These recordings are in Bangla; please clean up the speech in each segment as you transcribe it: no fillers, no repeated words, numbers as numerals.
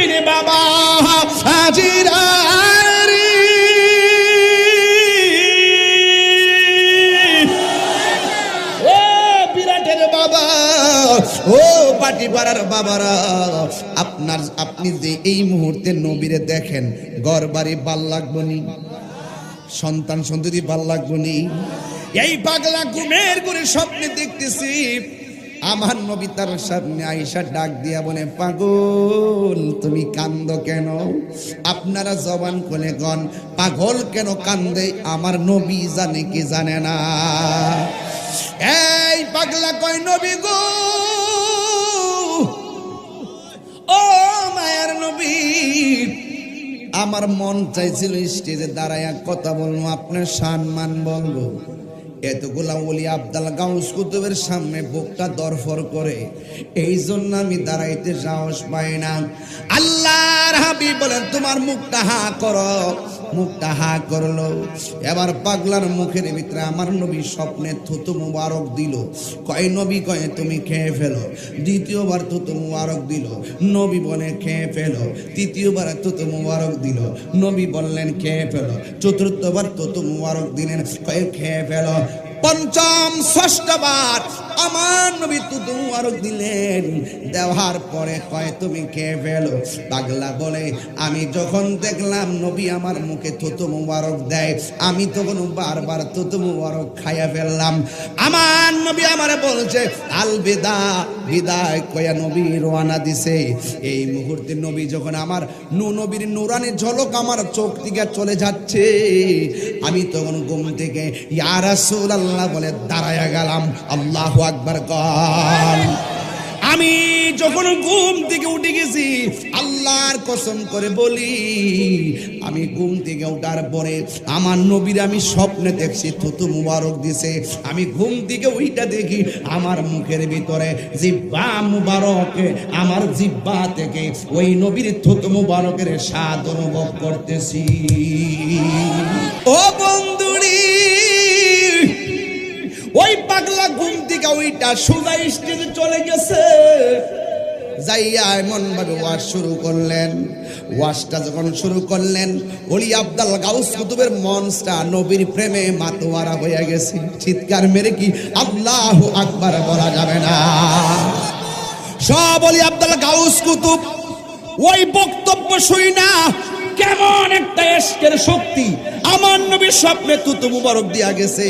বিরাটের বাবা হাজিরারি ও বিরাটের বাবা ও পাটিপাড়ার বাবারা আপনি যে এই মুহূর্তে নবীরে দেখেন ঘর বাড়ি ভাল লাগবনি সন্তান সন্ততি ভাল লাগবনি এই পাগলা ঘুমের করে স্বপ্নে দেখতেছি আমার নবী তার সামনে আয়েশা ডাক দিয়া বলে পাগল তুমি কান্দো কেন আপনারা জবান খুলে গন পাগল কেন কান্দে আমার নবী জানে কি জানে না এই পাগলা কয় নবী গো ও মায়ার নবী আমার মন চাইছিল স্টেজে দাঁড়ায়া কথা বলবো আপনার সম্মান বলবো এতগুলা ওলি আব্দুল গাউস কুতুবের সামনে বুকটা দরফর করে এই জন্য আমি দাঁড়াইতে সাহস পাই না আল্লাহর হাবিব বলেন তোমার মুখটা হা করো মুখটা হা করলো এবার পাগলার মুখের ভিতরে আমার নবী স্বপ্নে থুতু মুবারক দিল কয় নবী কয় তুমি খেয়ে ফেলো দ্বিতীয়বার থুতু মুবারক দিল নবী বলে খেয়ে ফেলো তৃতীয়বার থুতু মুবারক দিল নবী বললেন খেয়ে ফেলো চতুর্থবার থুতু মুবারক দিলেন কয় খেয়ে ফেলো পঞ্চম ষষ্ঠবার আমার নবী থুতু মুবারক দিলেন দেওয়ার পরে কয় তুমি খেয়ে ফেলো পাগলা বলে আমি যখন দেখলাম নবী আমার মুখে থুতু মুবারক দেয় আমি তখন বারবার থুতু মুবারক খাইয়া ফেললাম আমার নবী আমারে বলছে আল বিদা বিদায় কয়া নবী রওনা দিছে এই মুহূর্তে নবী যখন আমার নবীর নূরানি ঝলক আমার চোখ থেকে চলে যাচ্ছে আমি তখন ঘুম থেকে ইয়া রাসূলুল্লাহ বলে দাঁড়ায়া গেলাম আল্লাহু আকবার কল আমি যখন ঘুম থেকে উঠে গেছি আল্লাহর কসম করে বলি আমি ঘুম থেকে ওঠার পরে আমার নবীর আমি স্বপ্নে দেখছি থুতু মুবারক দিছে আমি ঘুম থেকে ওইটা দেখি আমার মুখের ভিতরে জিহ্বা মুবারকে আমার জিহ্বা থেকে ওই নবীর থুতু মুবারকের স্বাদ অনুভব করতেছি ও বন্ধুরি ওই পাগলা ঘুম থেকে ওইটা সোজা স্টেজে চলে গেছে যাইয়া এমন ভাবে ওয়াজ শুরু করলেন ওয়াজটা যখন শুরু করলেন ওলি আব্দুল গাউস কুতুবের মনটা নবীর প্রেমে মাতোয়ারা হয়ে গেছে চিৎকার মেরে কি আল্লাহু আকবার বলা যাবে না সব ওলি আব্দুল গাউস কুতুব ওই বক্তব্য শুই না কেমন একটা ইশকের শক্তি আমার নবীর স্বপ্নে থুতু মুবারক দিয়া গেছে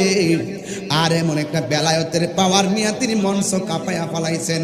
আর এমন একটা বেলায়েতের পাওয়ার নিয়ে তিনি মঞ্চ কাঁপায়া ফেলাইছেন